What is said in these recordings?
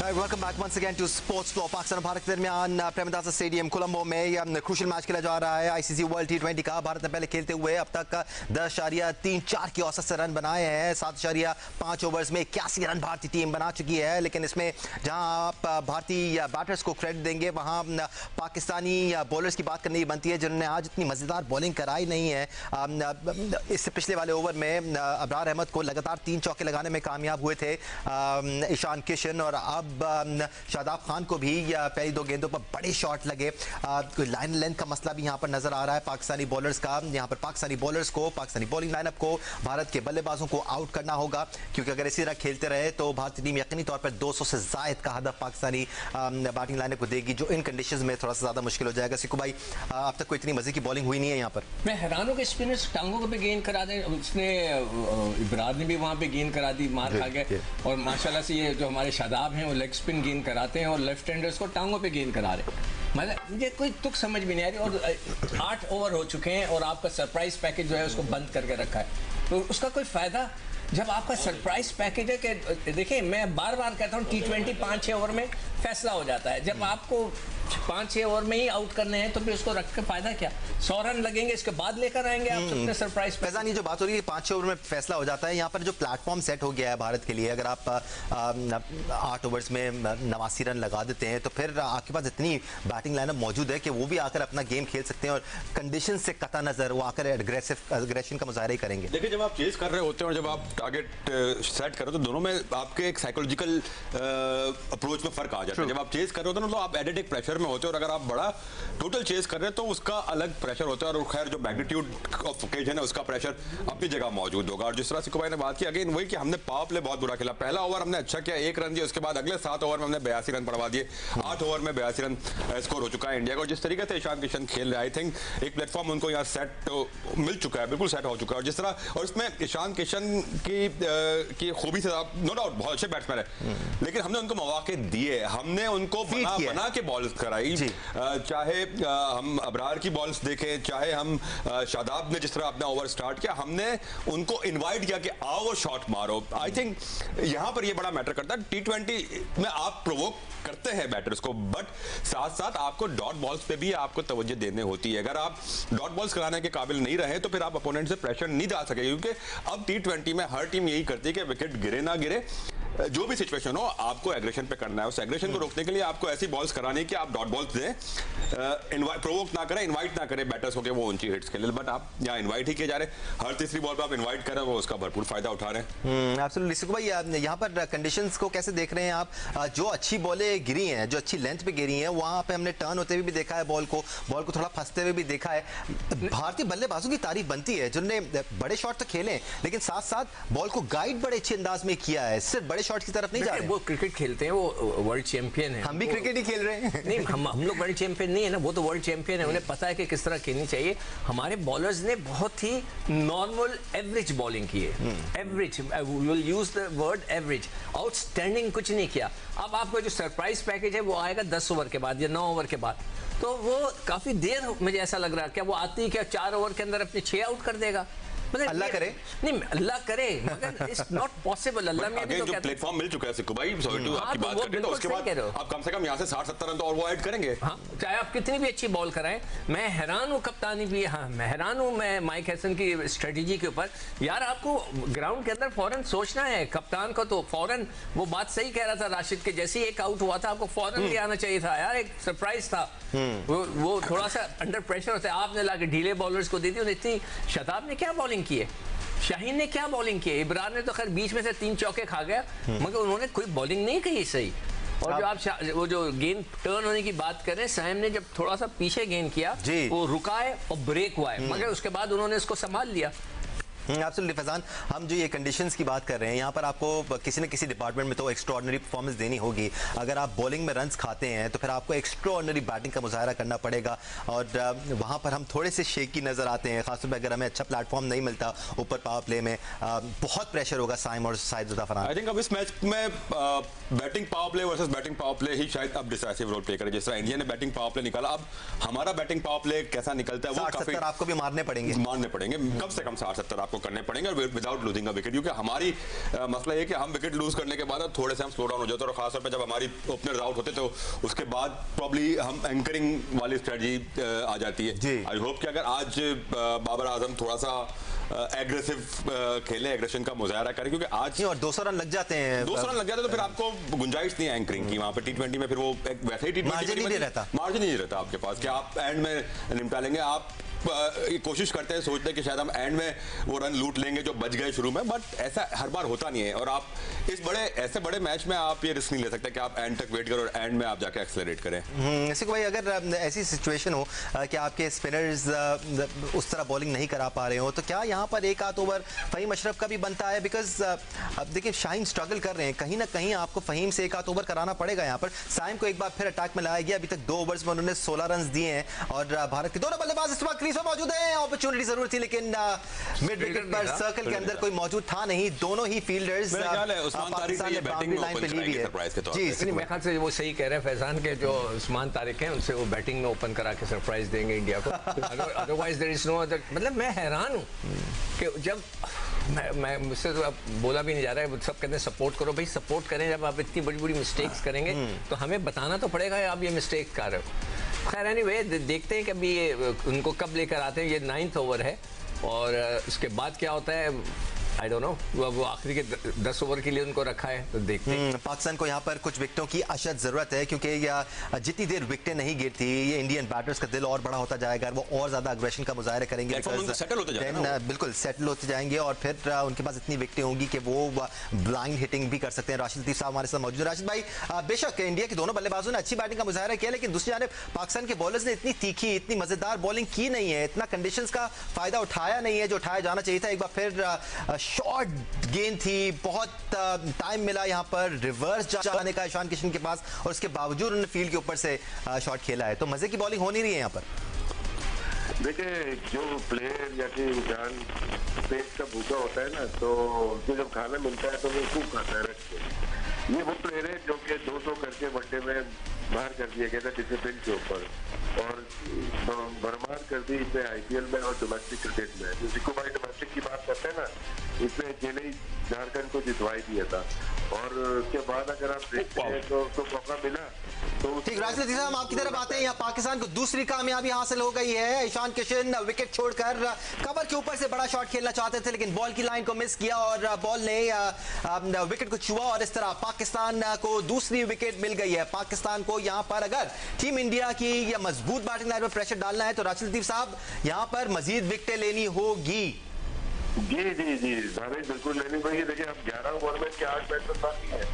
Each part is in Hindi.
Welcome back once again to sports flow. Pakistan और भारत के दरमियान प्रेमदासा स्टेडियम कोलंबो में क्रूशियल मैच खेला जा रहा है आईसीसी वर्ल्ड टी20 का। भारत ने पहले खेलते हुए अब तक 10.34 की औसत से रन बनाए हैं। 7.5 ओवर्स में 81 रन भारतीय टीम बना चुकी है। लेकिन इसमें जहां आप भारतीय बैटर्स को क्रेडिट देंगे वहां पाकिस्तानी बॉलर्स की बात करनी ही बनती है जिन्होंने आज इतनी मज़ेदार बॉलिंग कराई नहीं है। इससे पिछले वाले ओवर में अबरार अहमद को लगातार 3 चौके लगाने में कामयाब हुए थे ईशान किशन, और अब शादाब खान को भी पहली 2 गेंदों पर बड़े शॉट लगे। कोई लाइन लेंथ का मसला भी यहाँ पर नजर आ रहा है पाकिस्तानी बॉलर्स का। यहाँ पर पाकिस्तानी बॉलर्स को, पाकिस्तानी बॉलिंग लाइनअप को, भारत के बल्लेबाजों को आउट करना होगा, क्योंकि अगर इसी तरह खेलते रहे तो भारतीय टीम यकीनी तौर पर 200 से ज़ायद का हदफ पाकिस्तानी बैटिंग लाइनअप को देगी, जो इन कंडीशंस में थोड़ा सा ज़्यादा मुश्किल हो जाएगा। सिक्कू भाई, अब तक कोई इतनी मजे की बॉलिंग हुई नहीं है यहाँ पर। मैं हैरान हूँ कि स्पिनर्स टांगों को भी गेंद करा दें। उसने इब्रार ने भी वहाँ पे गेंद करा दी, मार खा गए। और माशाल्लाह से ये जो हमारे शादाब हैं वो लेग स्पिन गेंद कराते हैं और लेफ्ट हैंडर्स को टांगों पे गेंद करा रहे हैं। मतलब मुझे कोई तुक समझ भी नहीं आ रही। और 8 ओवर हो चुके हैं और आपका सरप्राइज पैकेज जो है उसको बंद करके रखा है, तो उसका कोई फायदा जब आपका सरप्राइज पैकेज है कि देखिए, मैं बार बार कहता हूँ टी20 5-6 ओवर में फैसला हो जाता है। जब आपको 5-6 ओवर में ही आउट करने हैं तो फिर उसको रख के फायदा क्या? 100 रन लगेंगे, इसके बाद लेकर आएंगे आप अपने सरप्राइज। फैजान, ये जो बात हो रही है 5-6 ओवर में फैसला हो जाता है, यहाँ पर जो प्लेटफॉर्म सेट हो गया है भारत के लिए, अगर आप 8 ओवर्स में 89 रन लगा देते हैं तो फिर आपके पास इतनी बैटिंग लाइनअप मौजूद है कि वो भी आकर अपना गेम खेल सकते हैं और कंडीशन से कता नजर वो आकर एग्रेशन का मुजाहरा ही करेंगे। देखिए, जब आप चेज कर रहे होते हैं और जब आप टारगेट सेट कर रहे हो तो दोनों में आपके एक साइकोलॉजिकल अप्रोच में फर्क आ जाता है। जब आप चेज कर रहे होते हैं तो आप एडेड एक प्रेशर में होते हैं, और अगर आप बड़ा टोटल चेज कर रहे हैं तो उसका अलग प्रेशर होता है। और खैर, जो मैग्नीट्यूड ऑफ ओकेजन है उसका प्रेशर अपनी जगह मौजूद होगा। और जिस तरह सिक्कू भाई ने बात की, अगेन वही कि हमने पावर प्ले बहुत बुरा खेला। पहला ओवर हमने अच्छा किया, 1 रन दिया, उसके बाद अगले 7 ओवर में हमने 82 रन पड़वा दिए। 8 ओवर में 82 रन स्कोर हो चुका है इंडिया का। और जिस तरीके से ईशान किशन खेल रहे, आई थिंक एक प्लेटफॉर्म उनको यहाँ सेट मिल चुका है, बिल्कुल सेट हो चुका है। और जिस तरह, और इसमें ईशान किशन की खूबी से नो डाउट बहुत अच्छे बैट्समैन है, लेकिन हमने उनको मौके दिए, हमने उनको बना के बॉल्स कराई। चाहे हम अबरार की बॉल्स देखें, चाहे हम शादाब ने जिस तरह अपना ओवर स्टार्ट किया, हमने उनको इनवाइट किया कि आओ शॉट मारो। आई थिंक यहां पर ये बड़ा मैटर करता है। टी20 में आप प्रोवोक करते हैं बैटर्स को, बट साथ साथ आपको डॉट बॉल्स पे भी आपको तवज्जो देने होती है। अगर आप डॉट बॉल्स कराने के काबिल नहीं रहे तो फिर आप अपोनेंट से प्रेशर नहीं डाल सके, क्योंकि अब टी20 में हर टीम यही करती है कि विकेट गिरे ना गिरे, जो भी सिचुएशन हो आपको एग्रेशन पे करना है। उस एग्रेशन को रोकने के लिए आपको ऐसी बॉल्स करानी है कि आप डॉट बॉल्स दें, प्रोवोक ना करें, इनवाइट ना करें बैटर्स को कि वो ऊंची हिट्स के लिए। बट आप यहाँ इनवाइट ही किए जा रहे हैं, हर तीसरी बॉल पे आप इनवाइट कर रहे हैं, वो उसका भरपूर फायदा उठा रहे हैं। एब्सोल्युटली। सिक्कू भाई, यहाँ पर कंडीशंस को कैसे देख रहे हैं आप? जो अच्छी बॉलें गिरी हैं, जो अच्छी लेंथ पे गिरी हैं, वहाँ पे हमने टर्न होते हुए भी देखा है, बॉल को थोड़ा फंसते हुए भी देखा है। भारतीय बल्लेबाजों की तारीफ बनती है जिन्होंने बड़े शॉट तो खेले, लेकिन साथ साथ बॉल को गाइड बड़े अच्छे अंदाज में किया है, सिर्फ बड़े शॉट की तरफ नहीं जा रहे। वो क्रिकेट खेलते हैं, वो वर्ल्ड चैंपियन है। हम भी क्रिकेट ही खेल रहे हैं। नहीं, हम लोग वर्ल्ड चैंपियन नहीं है ना, वो तो वर्ल्ड चैंपियन है, उन्हें पता है कि किस तरह खेलनी चाहिए। हमारे बॉलर्स ने बहुत ही नॉर्मल एवरेज बॉलिंग की है। Average, we will use the word average. Outstanding कुछ नहीं किया। अब आपका जो सरप्राइज पैकेज है वो आएगा 10 ओवर के बाद या 9 ओवर के बाद, तो वो काफी देर, मुझे ऐसा लग रहा है। क्या वो आती, क्या 4 ओवर के अंदर अपने 6 आउट कर देगा? अल्लाह करे, नहीं अल्लाह करे, मगर इट्स नॉट पॉसिबल। अल्लाह में भी तो जो प्लेटफॉर्म मिल चुका है सिक्कू भाई, आपकी बात करते हैं, तो उसके बाद आप कम से कम यहाँ से 60-70 रन तो और वो ऐड करेंगे। हाँ, चाहे आप कितनी भी अच्छी बॉल कराएं। मैं हैरान हूँ कप्तानी भी, हाँ मैं हैरान हूँ मैं माइक हैसन की स्ट्रेटेजी के ऊपर। यार, आपको ग्राउंड के अंदर फौरन सोचना है। कप्तान को तो फौरन, वो बात सही कह रहा था राशिद के, जैसे ही एक आउट हुआ था आपको फौरन ले आना चाहिए था यार। एक सरप्राइज था, वो थोड़ा सा अंडर प्रेशर होता है। आपने लाके ढीले बॉलर्स को दे दी। इतनी, शादाब ने क्या बॉलिंग की है, शाहीन ने क्या बॉलिंग की है, इब्रार ने तो खैर बीच में से 3 चौके खा गया, मगर उन्होंने कोई बॉलिंग नहीं की सही। और जो आप वो जो गेंद टर्न होने की बात कर रहे हैं, साइम ने जब थोड़ा सा पीछे गेंद किया वो रुका है और ब्रेक हुआ है, मगर उसके बाद उन्होंने इसको संभाल लिया। एब्सोल्युटली फैजान, हम जो ये कंडीशंस की बात कर रहे हैं, यहाँ पर आपको किसी न किसी डिपार्टमेंट में तो एक्स्ट्राऑर्डिनरी परफॉर्मेंस देनी होगी। अगर आप बॉलिंग में रन्स खाते हैं तो फिर आपको एक्स्ट्राऑर्डिनरी बैटिंग का मुजाहरा करना पड़ेगा, और वहाँ पर हम थोड़े से शेकी नज़र आते हैं, खासतौर पर अगर हमें अच्छा प्लेटफॉर्म नहीं मिलता ऊपर पावर प्ले में। बहुत प्रेशर होगा साइम और शाहिद रज़ा फरहान। आई थिंक अब इस मैच में batting power play versus batting power play ही शायद अब डिसाइसिव रोल प्ले करे। जिस तरह इंडिया ने बैटिंग पावर प्ले निकाला, अब हमारा बैटिंग पावर प्ले कैसा निकलता है वो 60-70 आपको भी मारने पड़ेंगे कम से कम 60-70 आपको आपको करने पड़ेंगे और विदाउट लूजिंग अ विकेट, क्योंकि हमारी मसला ये कि हम विकेट लूज करने के बाद थोड़े से हम स्लो डाउन हो जाते हैं, और खासतौर पे जब हमारी ओपनर्स आउट होते तो उसके बाद प्रॉब्ली हम एंकरिंग वाली स्ट्रेटजी आ जाती है। आई होप कि अगर आज बाबर आजम थोड़ा सा एग्रेसिव खेले, एग्रेशन का मुजाहरा करें, क्योंकि आज और 200 रन लग जाते हैं, 200 रन लग जाते हैं तो फिर आपको गुंजाइश नहीं है एंकरिंग की वहां पे। टी20 में फिर वो वैसे ही टी20 मार्जिन नहीं रहता आपके पास कि आप एंड में निपटा लेंगे। आप कोशिश करते हैं, सोचते हैं कि शायद हम एंड में वो रन लूट लेंगे जो बच गए शुरू में, बट ऐसा हर बार होता नहीं है। और आप इस ऐसे बड़े मैच में आप ये रिस्क नहीं ले सकते कि आप एंड तक वेट करो और एंड में आप जाके एक्सेलरेट करें। ऐसे भाई अगर ऐसी सिचुएशन हो कि आपके स्पिनर्स उस तरह बॉलिंग नहीं करा पा रहे हो, तो क्या यहाँ पर एक आध ओवर फहीम अशरफ का भी बनता है? बिकॉज अब देखिए शाहीन स्ट्रगल कर रहे हैं, कहीं ना कहीं आपको फहीम से एक आध ओवर कराना पड़ेगा। यहाँ पर साइम को एक बार फिर अटैक में लाया गया, अभी तक 2 ओवर्स में उन्होंने 16 रन दिए हैं, और भारत के दोनों बल्लेबाज इस वक्त क्रीज पर मौजूद हैं। अपॉर्चुनिटी जरूर थी, लेकिन मिड विकेट पर सर्कल के अंदर कोई मौजूद था नहीं। दोनों ही फील्डर्स पाकिस्तान ने बाउंड्री लाइन पे ली हुई है। जी, मेरे ख्याल से वो सही कह रहे हैं फैजान के, जो उस्मान तारिक हैं उनसे वो बैटिंग में ओपन करा के सरप्राइज देंगे इंडिया को। Otherwise there is no other. मतलब मैं हैरान हूँ कि जब मैं मुझसे तो अब बोला भी नहीं जा रहा है, सब कहते हैं सपोर्ट करो। भाई सपोर्ट करें, जब आप इतनी बड़ी बड़ी मिस्टेक्स करेंगे तो हमें बताना तो पड़ेगा आप ये मिस्टेक कर रहे हो। खैर एनीवे देखते हैं कि अभी ये उनको कब लेकर आते हैं। ये 9th ओवर है और उसके बाद क्या होता है आई डोंट नो। वो आखिरी के 10 ओवर के लिए उनको रखा है, तो देखते हैं। पाकिस्तान को यहाँ पर कुछ विकेटों की अशद जरूरत है, क्योंकि जितनी देर विकेटें नहीं गिरती ये इंडियन बैटर्स का दिल और बड़ा होता जाएगा, वो और ज्यादा अग्रेशन का मुजाहरा करेंगे, बिल्कुल सेटल होते जाएंगे, और फिर उनके पास इतनी विकेटें होंगी कि वो ब्लाइंड हिटिंग भी कर सकते हैं। राशिद लतीफ साहब हमारे साथ मौजूद है। राशिद भाई, बेशक इंडिया के दोनों बल्लेबाजों ने अच्छी बैटिंग का मुजाहरा किया, लेकिन दूसरी जानिब पाकिस्तान के बॉलर्स ने इतनी तीखी, इतनी मजेदार बॉलिंग की नहीं है, इतना कंडीशंस का फायदा उठाया नहीं है जो उठाया जाना चाहिए था। एक बार फिर शॉर्ट गेंद थी, बहुत टाइम मिला यहाँ पर रिवर्स जाने का ईशान किशन के पास, और उसके बावजूद उन्होंने फील्ड के ऊपर से शॉट खेला है। तो मजे की बॉलिंग हो नहीं रही है यहाँ पर। देखिए, जो प्लेयर या कि इंसान पेट का भूखा होता है ना, तो जो जब खाना मिलता है तो वो खूब खाता है रख के। ये वो प्लेयर है जो कि 200 करके वनडे में बाहर कर दिया गया था डिसिप्लिन के ऊपर, और बरमार कर दी इसने IPL में और डोमेस्टिक क्रिकेट में। जो जिको भाई डोमेस्टिक की बात करते हैं ना, इसने अकेले ही झारखंड को जितवाई दिया था, और उसके बाद अगर आप देखते हैं तो उसको मौका मिला तो ठीक। राशिद लतीफ साहब, आपकी तरफ आते हैं। यहाँ पाकिस्तान को दूसरी कामयाबी हासिल हो गई है। ईशान किशन विकेट छोड़कर कवर के ऊपर से बड़ा शॉट खेलना चाहते थे, लेकिन बॉल की लाइन को मिस किया और बॉल ने विकेट को छुआ, और इस तरह पाकिस्तान को दूसरी विकेट मिल गई है। पाकिस्तान को यहाँ पर अगर टीम इंडिया की या मजबूत बैटिंग लाइन पर प्रेशर डालना है तो राशिद लतीफ साहब यहाँ पर मजीद विकेटें लेनी होगी। जी जी जी भावेश, बिल्कुल लेनी पड़ेगी। देखिए, अब 11 ओवर में 8 बैट्समैन बाकी है,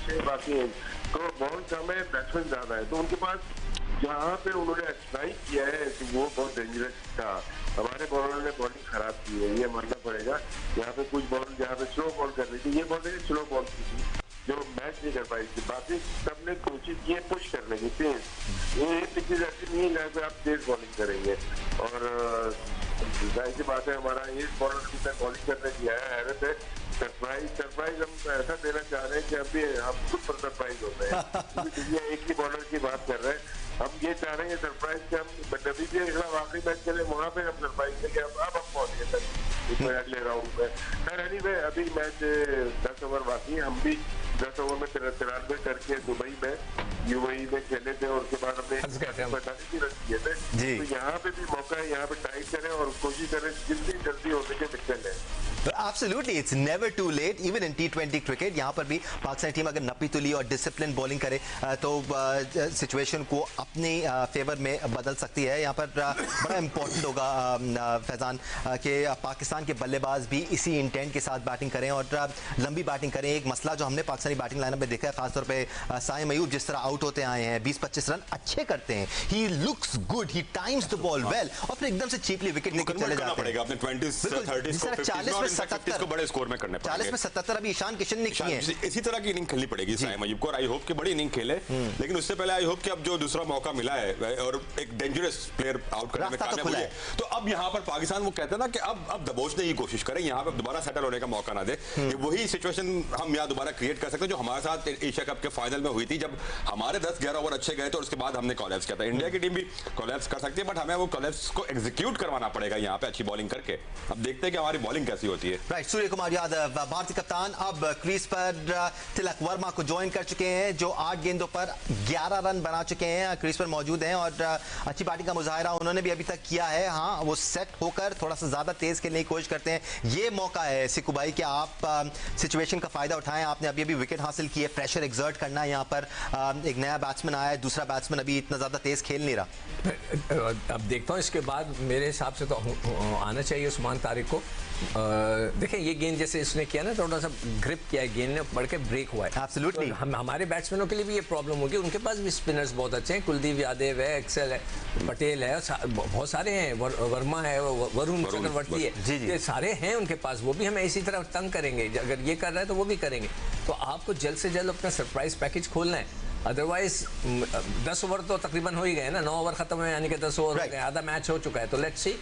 6 बाकी है, तो बॉल कम है, बैट्समैन ज्यादा है, तो उनके पास जहाँ पे उन्होंने स्ट्राइक किया है तो वो बहुत डेंजरस था। हमारे बॉलर ने बॉलिंग खराब की है, ये मानना पड़ेगा। यहाँ पे कुछ बॉल जहाँ पे स्लो बॉल कर रही थी, ये बॉल स्लो बॉल की थी जो मैच नहीं कर पाई थी। बाकी सबने कोशिश की है पुश करने की तेज। ये पिचेज ऐसी नहीं है जहाँ पे आप तेज बॉलिंग करेंगे, और जाहिर सी बात है हमारा ये बॉलर की बॉलिंग करने की है, हैरत है। सरप्राइज हम ऐसा देना चाह रहे हैं कि अभी हम खुद पर सरप्राइज होते हैं। दुनिया एक ही बॉलर की बात कर रहे हैं, हम ये चाह रहे हैं सरप्राइज के हम नबी के खिलाफ आखिरी मैच चले, वहाँ पे हम सरप्राइज थे कि अब हम पहुंच गए तक इसमें अगले राउंड में। खैर एनीवे, अभी मैच 10 ओवर बाकी है। हम भी 10 ओवर में 93 करके दुबई में UAE में खेले थे, और उसके बाद हमने 45 रन किए थे। तो यहाँ पे भी मौका है, यहाँ पे टाइट करें और कोशिश करें जितनी जल्दी हो सके विकेट लें। Absolutely, it's never too late, even in T20 cricket. यहाँ पर भी पाकिस्तान टीम अगर नपी तुली और डिसिप्लिन बॉलिंग करे तो सिचुएशन को अपने फेवर में बदल सकती है। यहाँ पर बड़ा इंपॉर्टेंट होगा फैजान कि पाकिस्तान के बल्लेबाज भी इसी इंटेंट के साथ बैटिंग करें और लंबी बैटिंग करें। एक मसला जो हमने पाकिस्तानी बैटिंग लाइनअप में देखा है, खासतौर पर साइम अयूब जिस तरह आउट होते आए हैं, 20-25 रन अच्छे करते हैं, he looks good, he times the ball well, और फिर एकदम से चीपली विकेट लेकर चले जाते हैं। 40 को बड़े स्कोर में करने पड़ेंगे। 40 में 77 अभी ईशान किशन ने किए हैं। इसी तरह की इनिंग खेलनी पड़ेगी साइम अयूब को, और आई होप कि बड़ी इनिंग खेले। लेकिन उससे पहले आई होप कि अब जो दूसरा मौका मिला है और एक डेंजरस प्लेयर आउट करने में कामयाब हुए, तो अब यहाँ पर पाकिस्तान वो कहते हैं ना कि अब दबोचने की कोशिश करें, यहाँ पर दोबारा सेटल होने का मौका ना दे। वही सिचुएशन हम यहाँ दोबारा क्रिएट कर सकते हैं जो हमारे साथ एशिया कप के फाइनल में हुई थी, जब हमारे 10-11 ओवर अच्छे गए तो उसके बाद हमने कोलैप्स किया था। इंडिया की टीम भी कोलैप्स कर सकती है, बट हमें वो कोलैप्स को एग्जीक्यूट करवाना पड़ेगा यहाँ पे अच्छी बॉलिंग करके। अब देखते हैं कि हमारी बॉलिंग कैसी होती है। राइट, सूर्य कुमार यादव भारतीय कप्तान अब क्रीज पर तिलक वर्मा को ज्वाइन कर चुके हैं, जो 8 गेंदों पर 11 रन बना चुके हैं, क्रीज पर मौजूद हैं और अच्छी बैटिंग का मुजाहिरा उन्होंने भी अभी तक किया है। हाँ, वो सेट होकर थोड़ा सा ज्यादा तेज खेलने की कोशिश करते हैं। ये मौका है सिक्कू भाई कि आप सिचुएशन का फायदा उठाएं। आपने अभी अभी विकेट हासिल की है, प्रेशर एक्सर्ट करना है यहाँ पर। एक नया बैट्समैन आया है, दूसरा बैट्समैन अभी इतना ज्यादा तेज खेल नहीं रहा। अब देखता हूँ इसके बाद मेरे हिसाब से तो आना चाहिए उस्मान तारिक को। देखिए ये गेंद जैसे इसने किया ना, थोड़ा सा ग्रिप किया है, गेंद ने बढ़ के ब्रेक हुआ है। एब्सोल्युटली। तो हमारे बैट्समैनों के लिए भी ये प्रॉब्लम होगी। उनके पास भी स्पिनर्स बहुत अच्छे हैं, कुलदीप यादव है, एक्सेल है, पटेल है, बहुत सारे हैं, वर्मा है, वरुण चक्रवर्ती है, ये सारे हैं उनके पास। वो भी हमें इसी तरह तंग करेंगे, अगर ये कर रहा है तो वो भी करेंगे। तो आपको जल्द से जल्द अपना सरप्राइज पैकेज खोलना है, अदरवाइज 10 ओवर तो तकरीबन हो ही गए ना, 9 ओवर खत्म है, यानी कि 10 ओवर हो गए, आधा मैच हो चुका है। तो लेट्स सी